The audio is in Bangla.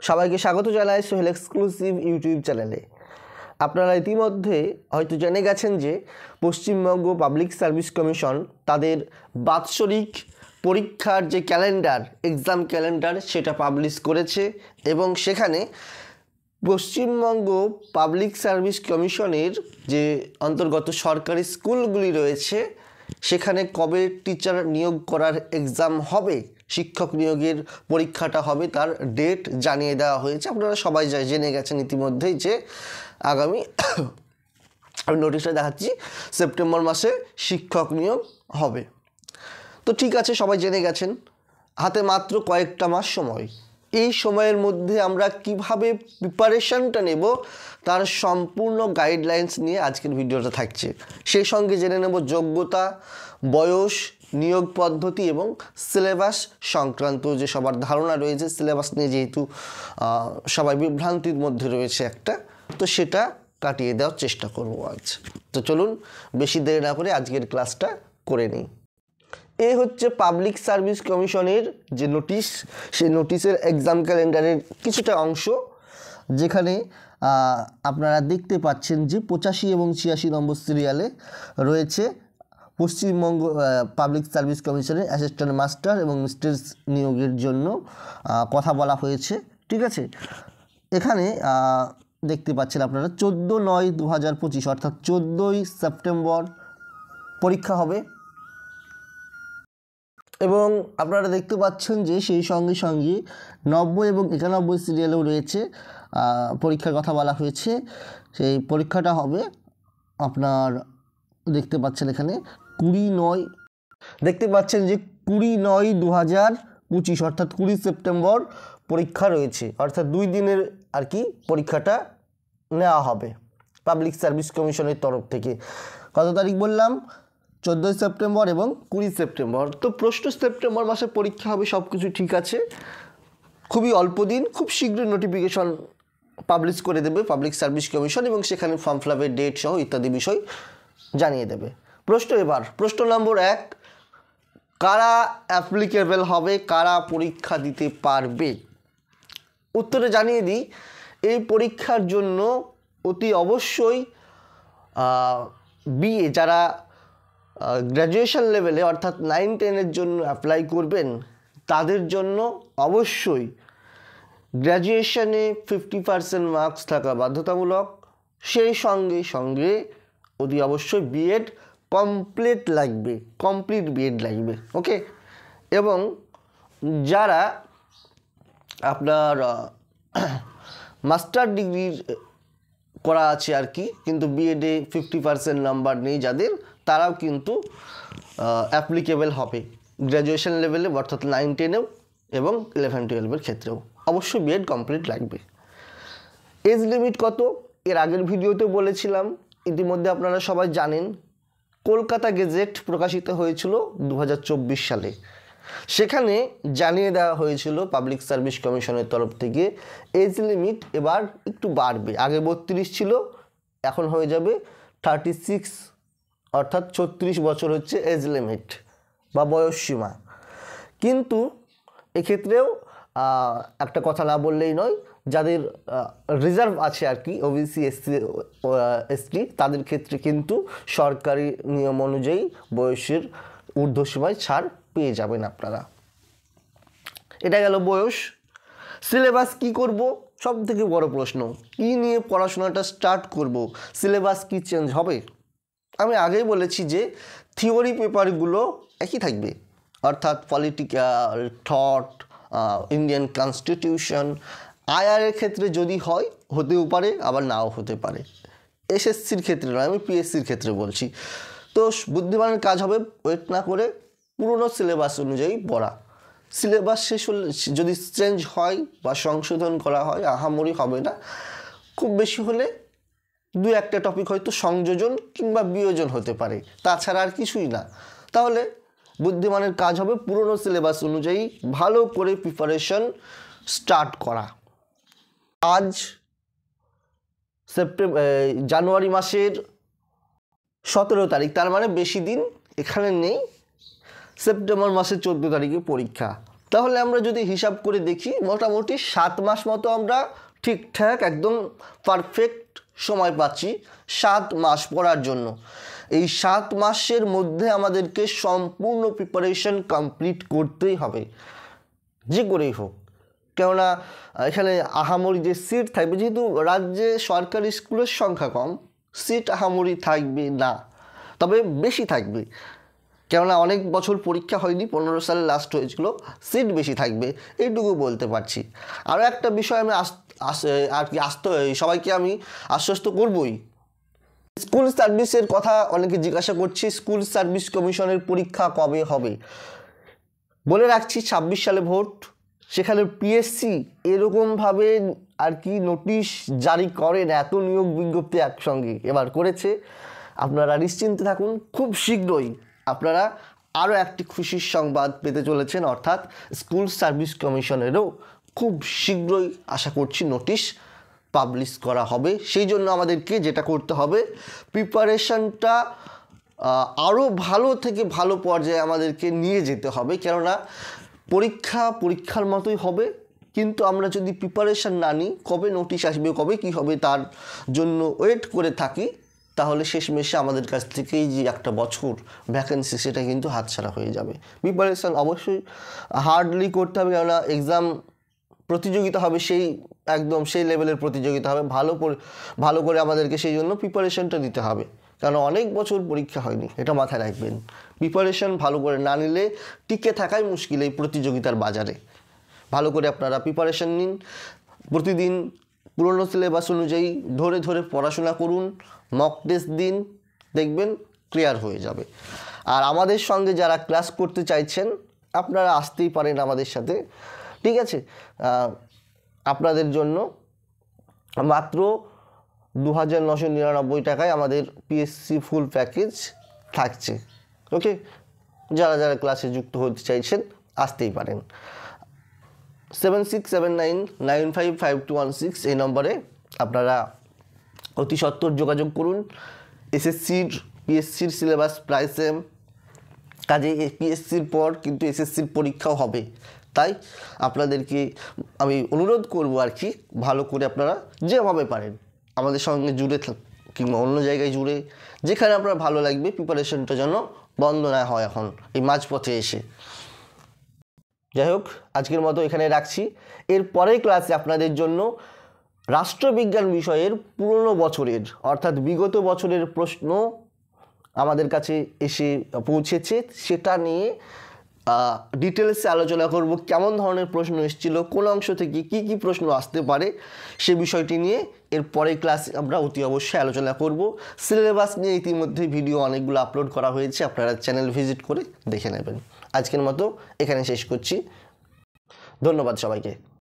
সবাইকে স্বাগত জানাই সোহেল এক্সক্লুসিভ ইউটিউব চ্যানেলে। আপনারা ইতিমধ্যে হয়তো জেনে গেছেন যে পশ্চিমবঙ্গ পাবলিক সার্ভিস কমিশন তাদের বাৎসরিক পরীক্ষার যে ক্যালেন্ডার, এক্সাম ক্যালেন্ডার, সেটা পাবলিশ করেছে এবং সেখানে পশ্চিমবঙ্গ পাবলিক সার্ভিস কমিশনের যে অন্তর্গত সরকারি স্কুলগুলি রয়েছে সেখানে কবে টিচার নিয়োগ করার এক্সাম হবে, শিক্ষক নিয়োগের পরীক্ষাটা হবে, তার ডেট জানিয়ে দেওয়া হয়েছে। আপনারা সবাই জেনে গেছেন ইতিমধ্যেই যে আগামী আমি নোটিশটা দেখাচ্ছি, সেপ্টেম্বর মাসে শিক্ষক নিয়োগ হবে। তো ঠিক আছে, সবাই জেনে গেছেন, হাতে মাত্র কয়েকটা মাস সময়। এই সময়ের মধ্যে আমরা কিভাবে প্রিপারেশনটা নেব তার সম্পূর্ণ গাইডলাইন্স নিয়ে আজকের ভিডিওটা থাকছে। সেই সঙ্গে জেনে নেব যোগ্যতা, বয়স, নিয়োগ পদ্ধতি এবং সিলেবাস সংক্রান্ত যে সবার ধারণা রয়েছে, সিলেবাস নিয়ে যেহেতু সবাই বিভ্রান্তির মধ্যে রয়েছে একটা, তো সেটা কাটিয়ে দেওয়ার চেষ্টা করব আজ। তো চলুন বেশি দেরি না করে আজকের ক্লাসটা করে নিই। এ হচ্ছে পাবলিক সার্ভিস কমিশনের যে নোটিশ, সেই নোটিশের এক্সাম ক্যালেন্ডারের কিছুটা অংশ, যেখানে আপনারা দেখতে পাচ্ছেন যে 85 এবং 86 নম্বর সিরিয়ালে রয়েছে পশ্চিমবঙ্গ পাবলিক সার্ভিস কমিশনের অ্যাসিস্ট্যান্ট মাস্টার এবং মিস্ট্রেস নিয়োগের জন্য কথা বলা হয়েছে। ঠিক আছে, এখানে দেখতে পাচ্ছেন আপনারা 14/9/2025 অর্থাৎ 14ই সেপ্টেম্বর পরীক্ষা হবে এবং আপনারা দেখতে পাচ্ছেন যে সেই সঙ্গে সঙ্গে 90 এবং 91 সিরিয়ালেও রয়েছে পরীক্ষার কথা বলা হয়েছে। সেই পরীক্ষাটা হবে আপনার দেখতে পাচ্ছেন এখানে 20/9, দেখতে পাচ্ছেন যে 20/9/2025 অর্থাৎ 20 সেপ্টেম্বর পরীক্ষা রয়েছে, অর্থাৎ 2 দিনের আর কি পরীক্ষাটা নেওয়া হবে পাবলিক সার্ভিস কমিশনের তরফ থেকে। কত তারিখ বললাম? 14 সেপ্টেম্বর এবং 20 সেপ্টেম্বর। তো প্রশ্ন সেপ্টেম্বর মাসে পরীক্ষা হবে, সব কিছু ঠিক আছে, খুবই অল্প দিন, খুব শীঘ্রই নোটিফিকেশন পাবলিশ করে দেবে পাবলিক সার্ভিস কমিশন এবং সেখানে ফর্ম ফিল আপের ডেট সহ ইত্যাদি বিষয় জানিয়ে দেবে। প্রশ্ন নম্বর 1, কারা অ্যাপ্লিকেবল হবে, কারা পরীক্ষা দিতে পারবে? উত্তরে জানিয়ে দিই, এই পরীক্ষার জন্য অতি অবশ্যই বিএ যারা গ্র্যাজুয়েশন লেভেলে অর্থাৎ 9-10-এর জন্য অ্যাপ্লাই করবেন তাদের জন্য অবশ্যই গ্র্যাজুয়েশনে 50% মার্কস থাকা বাধ্যতামূলক। সেই সঙ্গে অতি অবশ্যই বিএড কমপ্লিট বিএড লাগবে। ওকে, এবং যারা আপনার মাস্টার ডিগ্রি করা আছে আর কি, কিন্তু বিএডে 50% নাম্বার নেই যাদের, তারাও কিন্তু অ্যাপ্লিকেবল হবে গ্র্যাজুয়েশন লেভেলে অর্থাৎ 9-10-এও এবং 11-12-এর ক্ষেত্রেও অবশ্যই বিএড কমপ্লিট লাগবে। এজ লিমিট কত? এর আগের ভিডিওতে বলেছিলাম, ইতিমধ্যে আপনারা সবাই জানেন। কলকাতা গেজেট প্রকাশিত হয়েছিল 2024 সালে, সেখানে জানিয়ে দেওয়া হয়েছিল পাবলিক সার্ভিস কমিশনের তরফ থেকে এজ লিমিট এবার একটু বাড়বে। আগে 32 ছিল, এখন হয়ে যাবে 36, অর্থাৎ 36 বছর হচ্ছে এজ লিমিট বা বয়সসীমা। কিন্তু এক্ষেত্রেও একটা কথা না বললেই নয়, যাদের রিজার্ভ আছে আর কি, ওবিসি, এসটি, তাদের ক্ষেত্রে কিন্তু সরকারি নিয়ম অনুযায়ী বয়সের ঊর্ধ্বসীমায় ছাড় পেয়ে যাবেন আপনারা। এটা গেল বয়স। সিলেবাস কি করব? সব থেকে বড় প্রশ্ন, কি নিয়ে পড়াশোনাটা স্টার্ট করব? সিলেবাস কি চেঞ্জ হবে? আমি আগেই বলেছি যে থিওরি পেপারগুলো একই থাকবে, অর্থাৎ পলিটিক্যাল থট, ইন্ডিয়ান কনস্টিটিউশন। আইআরের ক্ষেত্রে যদি হয় হতেও পারে, আবার নাও হতে পারে। এসএসসির ক্ষেত্রে নয়, আমি পিএসসির ক্ষেত্রে বলছি। তো বুদ্ধিমানের কাজ হবে ওয়েট না করে পুরনো সিলেবাস অনুযায়ী পড়া। সিলেবাস শেষ হলে যদি চেঞ্জ হয় বা সংশোধন করা হয়, আহামরি হবে না, খুব বেশি হলে 2-1টা টপিক হয়তো সংযোজন কিংবা বিয়োজন হতে পারে, তাছাড়া আর কিছুই না। তাহলে বুদ্ধিমানের কাজ হবে পুরনো সিলেবাস অনুযায়ী ভালো করে প্রিপারেশন স্টার্ট করা। আজ জানুয়ারি মাসের 17 তারিখ, তার মানে বেশি দিন এখানে নেই। সেপ্টেম্বর মাসের 14 তারিখে পরীক্ষা। তাহলে আমরা যদি হিসাব করে দেখি মোটামুটি 7 মাস মতো আমরা ঠিকঠাক একদম পারফেক্ট সময় পাচ্ছি 7 মাস পড়ার জন্য। এই 7 মাসের মধ্যে আমাদেরকে সম্পূর্ণ প্রিপারেশন কমপ্লিট করতেই হবে, যে করেই হোক। কেননা এখানে আহামরি যে সিট থাকবে, যেহেতু রাজ্যে সরকারি স্কুলের সংখ্যা কম, সিট আহামরি থাকবে না, তবে বেশি থাকবে। কেননা অনেক বছর পরীক্ষা হয়নি, 15 সালে লাস্ট হয়েছিল, সিট বেশি থাকবে, এইটুকু বলতে পারছি। আরও একটা বিষয় আমি আর কি সবাইকে আমি আশ্বস্ত করবই। স্কুল সার্ভিসের কথা অনেকে জিজ্ঞাসা করছি, স্কুল সার্ভিস কমিশনের পরীক্ষা কবে হবে? বলে রাখছি 26 সালে ভোট, সেখানে পিএসসি এরকমভাবে আর কি নোটিশ জারি করেন, এত নিয়োগ বিজ্ঞপ্তি একসঙ্গে এবার করেছে। আপনারা নিশ্চিন্তে থাকুন, খুব শীঘ্রই আপনারা আরও একটি খুশির সংবাদ পেতে চলেছেন, অর্থাৎ স্কুল সার্ভিস কমিশনেরও খুব শীঘ্রই আশা করছি নোটিশ পাবলিশ করা হবে। সেই জন্য আমাদেরকে যেটা করতে হবে, প্রিপারেশনটা আরও ভালো থেকে ভালো পর্যায়ে আমাদেরকে নিয়ে যেতে হবে। কেননা পরীক্ষার মতোই হবে, কিন্তু আমরা যদি প্রিপারেশন না নিই, কবে নোটিশ আসবে, কবে কি হবে তার জন্য ওয়েট করে থাকি, তাহলে শেষমেশে আমাদের কাছ থেকেই যে একটা বছর ভ্যাকেন্সি সেটা কিন্তু হাতছাড়া হয়ে যাবে। প্রিপারেশন অবশ্যই হার্ডলি করতে হবে, কেননা এক্সাম প্রতিযোগিতা হবে, সেই লেভেলের প্রতিযোগিতা হবে। ভালো করে আমাদেরকে সেই জন্য প্রিপারেশনটা নিতে হবে, কারণ অনেক বছর পরীক্ষা হয়নি, এটা মাথায় রাখবেন। প্রিপারেশন ভালো করে না নিলে টিকে থাকাই মুশকিল এই প্রতিযোগিতার বাজারে। ভালো করে আপনারা প্রিপারেশন নিন, প্রতিদিন পুরনো সিলেবাস অনুযায়ী ধরে ধরে পড়াশোনা করুন, মক টেস্ট দিন, দেখবেন ক্লিয়ার হয়ে যাবে। আর আমাদের সঙ্গে যারা ক্লাস করতে চাইছেন, আপনারা আসতেই পারেন আমাদের সাথে, ঠিক আছে? আপনাদের জন্য মাত্র 2999 টাকায় আমাদের পিএসসি ফুল প্যাকেজ থাকছে। ওকে, যারা যারা ক্লাসে যুক্ত হতে চাইছেন আসতেই পারেন। 7679955216 এই নম্বরে আপনারা অতি সত্বর যোগাযোগ করুন। এসএসসির পিএসসির সিলেবাস প্রায় সেম, কাজে পিএসসির পর কিন্তু এসএসসির পরীক্ষাও হবে। তাই আপনাদেরকে আমি অনুরোধ করব আর কি, ভালো করে আপনারা যেভাবে পারেন আমাদের সঙ্গে জুড়ে কিংবা অন্য জায়গায় জুড়ে, যেখানে আপনার ভালো লাগবে, প্রিপারেশনটা যেন বন্ধ না হয় এখন এই মাঝপথে এসে। যাই হোক, আজকের মতো এখানে রাখছি। এর পরের ক্লাসে আপনাদের জন্য রাষ্ট্রবিজ্ঞান বিষয়ের পুরনো বছরের অর্থাৎ বিগত বছরের প্রশ্ন আমাদের কাছে এসে পৌঁছেছে, সেটা নিয়ে ডিটেলসে আলোচনা করব। কেমন ধরনের প্রশ্ন এসেছিল, কোন অংশ থেকে কি কি প্রশ্ন আসতে পারে, সে বিষয়টি নিয়ে এর পরের ক্লাসে আমরা অতি অবশ্যই আলোচনা করব। সিলেবাস নিয়ে ইতিমধ্যে ভিডিও অনেকগুলো আপলোড করা হয়েছে, আপনারা চ্যানেল ভিজিট করে দেখে নেবেন। আজকের মতো এখানে শেষ করছি, ধন্যবাদ সবাইকে।